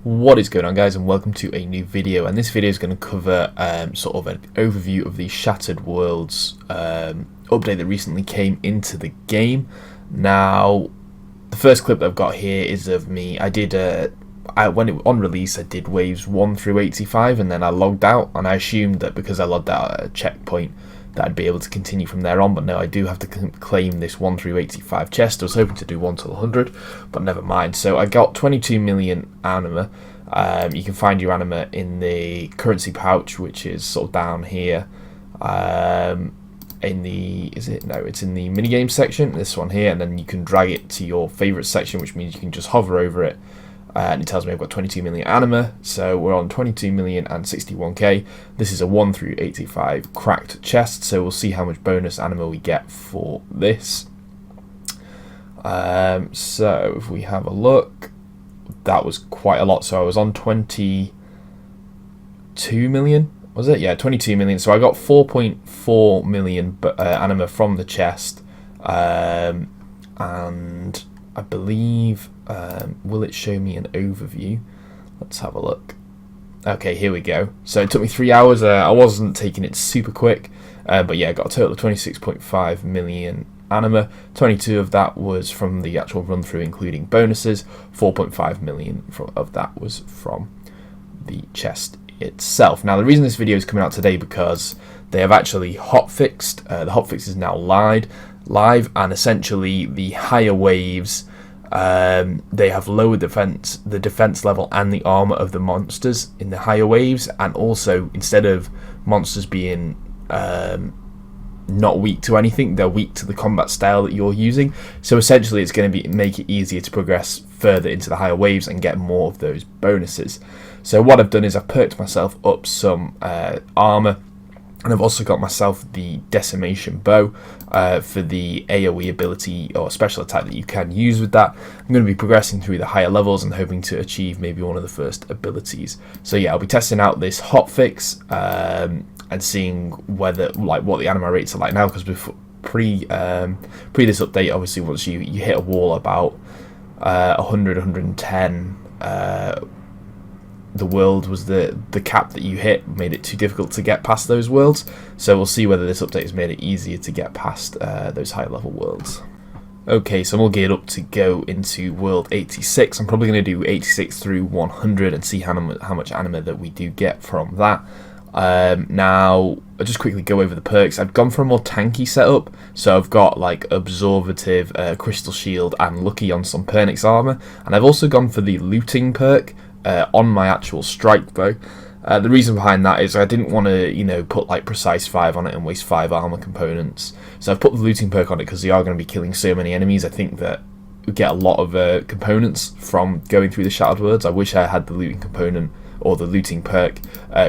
What is going on, guys, and welcome to a new video. And this video is going to cover sort of an overview of the Shattered Worlds update that recently came into the game. Now, the first clip that I've got here is of me. On release, I did waves 1 through 85, and then I logged out, and I assumed that because I logged out at a checkpoint that I'd be able to continue from there on, but no, I do have to claim this 1 through 85 chest. I was hoping to do 1 till 100, but never mind. So I got 22 million anima. You can find your anima in the currency pouch, which is sort of down here. It's in the minigame section, this one here, and then you can drag it to your favorite section, which means you can just hover over it. And it tells me I've got 22 million anima, so we're on 22 million and 61k. This is a 1 through 85 cracked chest, so we'll see how much bonus anima we get for this. So if we have a look, that was quite a lot. So I was on 22 million, was it? Yeah, 22 million. So I got 4.4 million anima from the chest, and I believe, will it show me an overview? Let's have a look. Okay, here we go. So it took me 3 hours. I wasn't taking it super quick, but yeah, I got a total of 26.5 million anima. 22 of that was from the actual run through, including bonuses. 4.5 million of that was from the chest itself. Now, the reason this video is coming out today because they have actually hotfixed. The hotfix is now live, and essentially the higher waves, they have lowered the defense level and the armor of the monsters in the higher waves, and also instead of monsters being not weak to anything, they're weak to the combat style that you're using. So essentially it's going to make it easier to progress further into the higher waves and get more of those bonuses. So what I've done is I've perked myself up some armor, and I've also got myself the Decimation Bow for the AoE ability or special attack that you can use with that. I'm going to be progressing through the higher levels and hoping to achieve maybe one of the first abilities. So yeah, I'll be testing out this hotfix and seeing whether what the anima rates are like now, because pre this update, obviously once you hit a wall about 100, 110. The world was the cap that you hit, made it too difficult to get past those worlds. So we'll see whether this update has made it easier to get past those higher level worlds. Okay, so I'm all geared up to go into world 86. I'm probably going to do 86 through 100 and see how much anima that we do get from that. Now, I'll just quickly go over the perks. I've gone for a more tanky setup, so I've got like Absorbative, Crystal Shield and Lucky on some Pernix armor, and I've also gone for the Looting perk on my actual strike bow. The reason behind that is I didn't want to, put like Precise 5 on it and waste 5 armor components. So I've put the Looting perk on it because they are going to be killing so many enemies. I think that we get a lot of components from going through the Shattered Worlds. I wish I had the Looting component or the Looting perk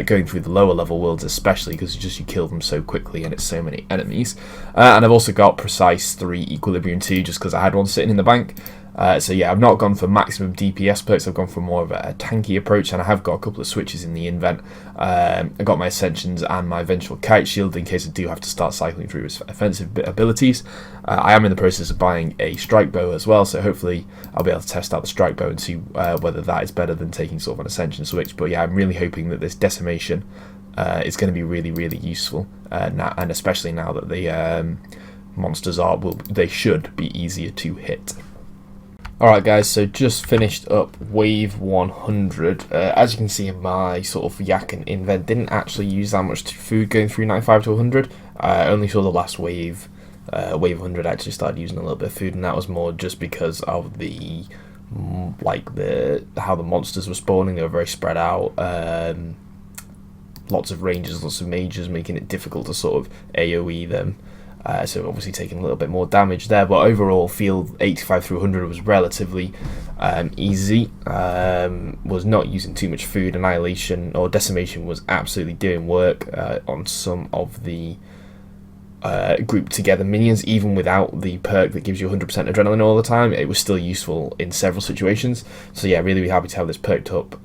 going through the lower level worlds, especially because you kill them so quickly and it's so many enemies. And I've also got Precise 3 Equilibrium 2 just because I had one sitting in the bank. So yeah, I've not gone for maximum DPS perks, I've gone for more of a tanky approach, and I have got a couple of switches in the invent. I've got my Ascensions and my Vengeful Kite Shield in case I do have to start cycling through offensive abilities. I am in the process of buying a Strike Bow as well, so hopefully I'll be able to test out the Strike Bow and see whether that is better than taking sort of an Ascension switch. But yeah, I'm really hoping that this Decimation is going to be really, really useful, now, and especially now that the monsters they should be easier to hit. Alright guys, so just finished up wave 100. As you can see in my sort of yak and invent, didn't actually use that much food going through 95 to 100. I only saw the last wave, wave 100, actually started using a little bit of food, and that was more just because of how the monsters were spawning. They were very spread out. Lots of rangers, lots of mages, making it difficult to sort of AoE them. So obviously taking a little bit more damage there, but overall field 85 through 100 was relatively easy. Was not using too much food. Annihilation or Decimation was absolutely doing work on some of the grouped together minions. Even without the perk that gives you 100% adrenaline all the time, it was still useful in several situations. So yeah, really happy to have this perked up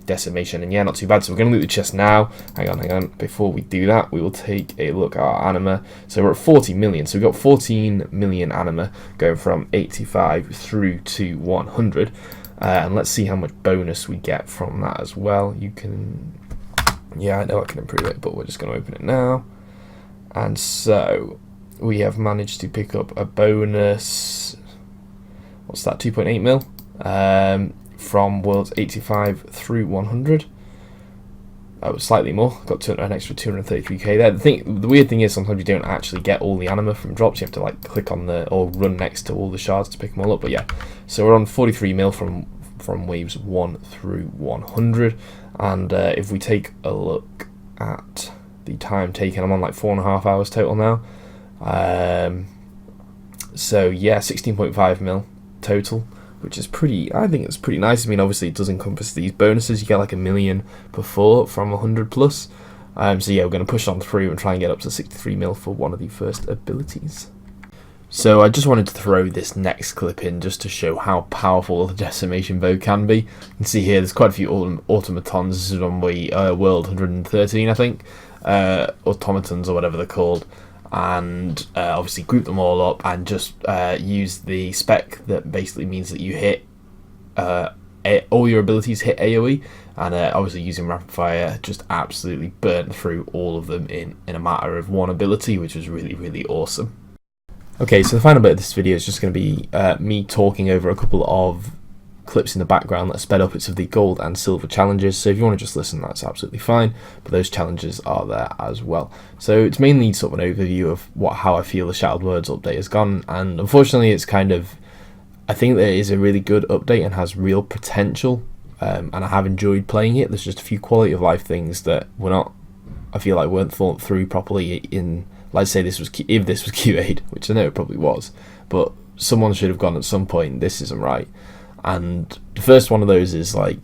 Decimation, and yeah, not too bad. So we're going to loot the chest now. Hang on, before we do that, we will take a look at our anima. So we're at 40 million, so we've got 14 million anima going from 85 through to 100. and let's see how much bonus we get from that as well. You can, yeah, I know I can improve it, but we're just going to open it now. And so we have managed to pick up a bonus, what's that, 2.8 mil from worlds 85 through 100. Oh, slightly more. Got an extra 233k there. The weird thing is sometimes you don't actually get all the anima from drops. You have to like click on or run next to all the shards to pick them all up. But yeah, so we're on 43 mil from waves 1 through 100. And if we take a look at the time taken, I'm on like 4.5 hours total now. So yeah, 16.5 mil total, which is I think it's pretty nice. I mean, obviously it does encompass these bonuses. You get like 1 million before from 100 plus. So yeah, we're going to push on through and try and get up to 63 mil for one of the first abilities. So I just wanted to throw this next clip in just to show how powerful the decimation bow can be. You can see here there's quite a few automatons. This is on world 113, I think. Automatons or whatever they're called. And obviously group them all up and just use the spec that basically means that you hit all your abilities hit AoE, and obviously using rapid fire just absolutely burnt through all of them in a matter of one ability, which was really, really awesome. Okay, so the final bit of this video is just going to be me talking over a couple of clips in the background that are sped up. It's of the gold and silver challenges, so if you want to just listen, that's absolutely fine, but those challenges are there as well. So it's mainly sort of an overview of how I feel the Shattered Worlds update has gone, and unfortunately it's kind of, I think that it is a really good update and has real potential, and I have enjoyed playing it. There's just a few quality of life things that I feel like weren't thought through properly in, let's say if this was QA'd, which I know it probably was, but someone should have gone at some point, this isn't right. And the first one of those is like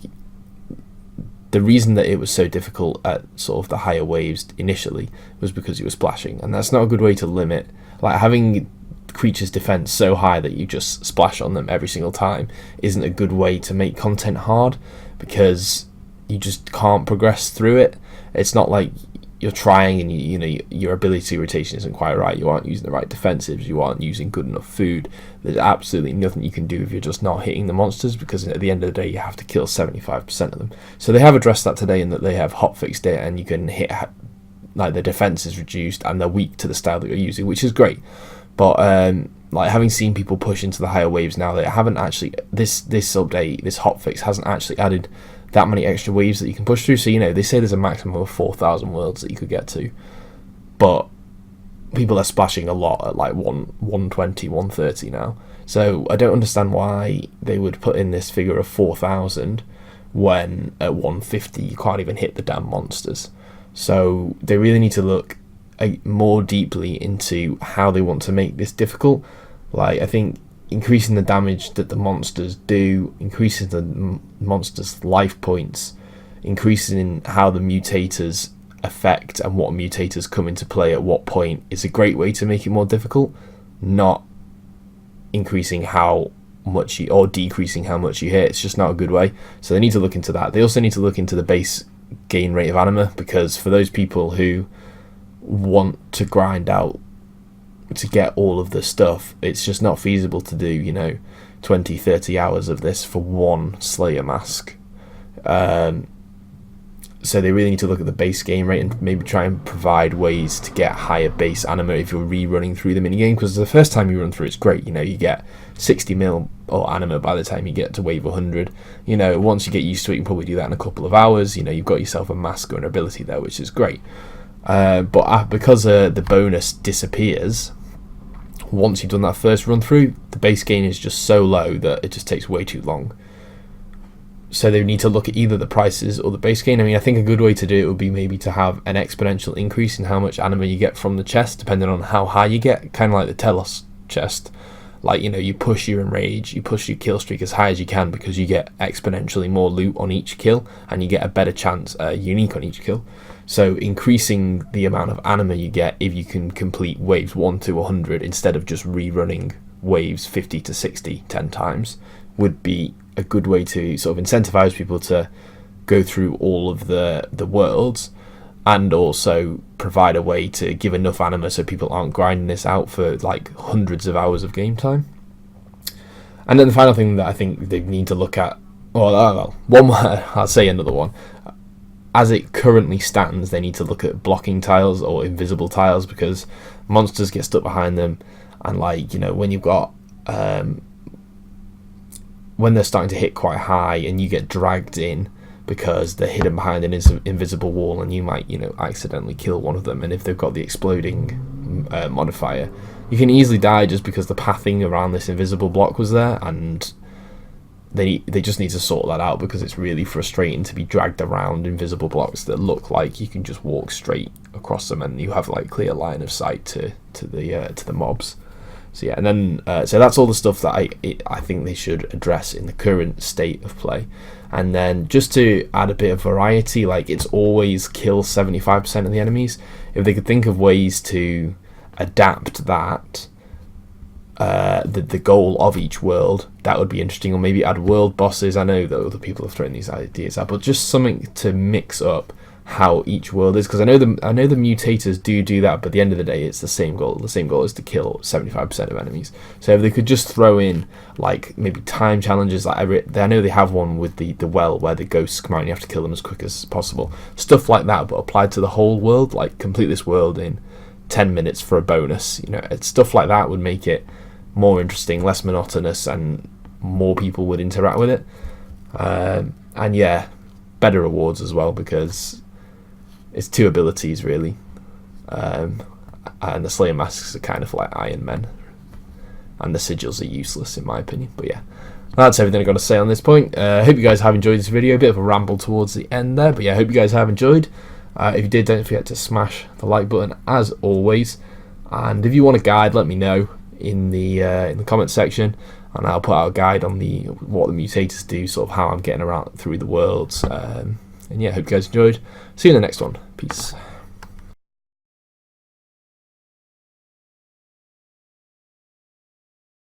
the reason that it was so difficult at sort of the higher waves initially was because you were splashing, and that's not a good way to limit, like having creatures' defense so high that you just splash on them every single time isn't a good way to make content hard, because you just can't progress through it. It's not like you're trying and you know your ability rotation isn't quite right, you aren't using the right defensives, you aren't using good enough food. There's absolutely nothing you can do if you're just not hitting the monsters, because at the end of the day you have to kill 75% of them. So they have addressed that today in that they have hotfixed it, and you can hit, like, the defense is reduced and they're weak to the style that you're using, which is great. But like having seen people push into the higher waves now, they haven't actually, this update, this hotfix hasn't actually added that many extra waves that you can push through. So, you know, they say there's a maximum of 4,000 worlds that you could get to, but people are splashing a lot at like 120, 130 now. So I don't understand why they would put in this figure of 4,000 when at 150 you can't even hit the damn monsters. So they really need to look more deeply into how they want to make this difficult. Like, I think increasing the damage that the monsters do, increasing the monsters' life points, increasing how the mutators affect and what mutators come into play at what point is a great way to make it more difficult, not increasing how much or decreasing how much you hit. It's just not a good way. So they need to look into that. They also need to look into the base gain rate of anima, because for those people who want to grind out to get all of the stuff, it's just not feasible to do, you know, 20-30 hours of this for one Slayer mask. So they really need to look at the base game rate and maybe try and provide ways to get higher base anima if you're rerunning through the minigame, because the first time you run through it's great, you know, you get 60 mil or anima by the time you get to wave 100. You know, once you get used to it you can probably do that in a couple of hours. You know, you've got yourself a mask or an ability there, which is great. But because the bonus disappears once you've done that first run through, the base gain is just so low that it just takes way too long. So they need to look at either the prices or the base gain. I mean, I think a good way to do it would be maybe to have an exponential increase in how much anima you get from the chest, depending on how high you get, kind of like the Telos chest. Like, you know, you push your enrage, you push your kill streak as high as you can, because you get exponentially more loot on each kill and you get a better chance unique on each kill. So increasing the amount of anima you get if you can complete waves 1 to 100 instead of just rerunning waves 50 to 60 10 times would be a good way to sort of incentivize people to go through all of the worlds, and also provide a way to give enough anima so people aren't grinding this out for like hundreds of hours of game time. And then the final thing that I think they need to look at well, one more, I'll say another one. As it currently stands, they need to look at blocking tiles or invisible tiles, because monsters get stuck behind them, and like, you know, when you've got when they're starting to hit quite high and you get dragged in because they're hidden behind an invisible wall, and you might, you know, accidentally kill one of them, and if they've got the exploding modifier, you can easily die just because the pathing around this invisible block was there, and they just need to sort that out, because it's really frustrating to be dragged around invisible blocks that look like you can just walk straight across them and you have like clear line of sight to the mobs. So yeah, and then so that's all the stuff that I think they should address in the current state of play. And then just to add a bit of variety, like, it's always kill 75% of the enemies. If they could think of ways to adapt that, the goal of each world, that would be interesting. Or maybe add world bosses. I know that other people have thrown these ideas out, but just something to mix up how each world is, because I know the mutators do that, but at the end of the day, it's the same goal. The same goal is to kill 75% of enemies. So if they could just throw in like maybe time challenges, like I know they have one with the well where the ghosts come out and you have to kill them as quick as possible, stuff like that, but applied to the whole world. Like, complete this world in 10 minutes for a bonus. You know, stuff like that would make it more interesting, less monotonous, and more people would interact with it. And yeah, better rewards as well, because it's 2 abilities really, and the Slayer masks are kind of like Iron Men, and the sigils are useless in my opinion. But yeah, that's everything I've got to say on this point. I hope you guys have enjoyed this video. A bit of a ramble towards the end there, but yeah, I hope you guys have enjoyed. If you did, don't forget to smash the like button as always, and if you want a guide, let me know in the comment section, and I'll put out a guide on what the mutators do, sort of how I'm getting around through the worlds. And yeah, hope you guys enjoyed. See you in the next one. Peace.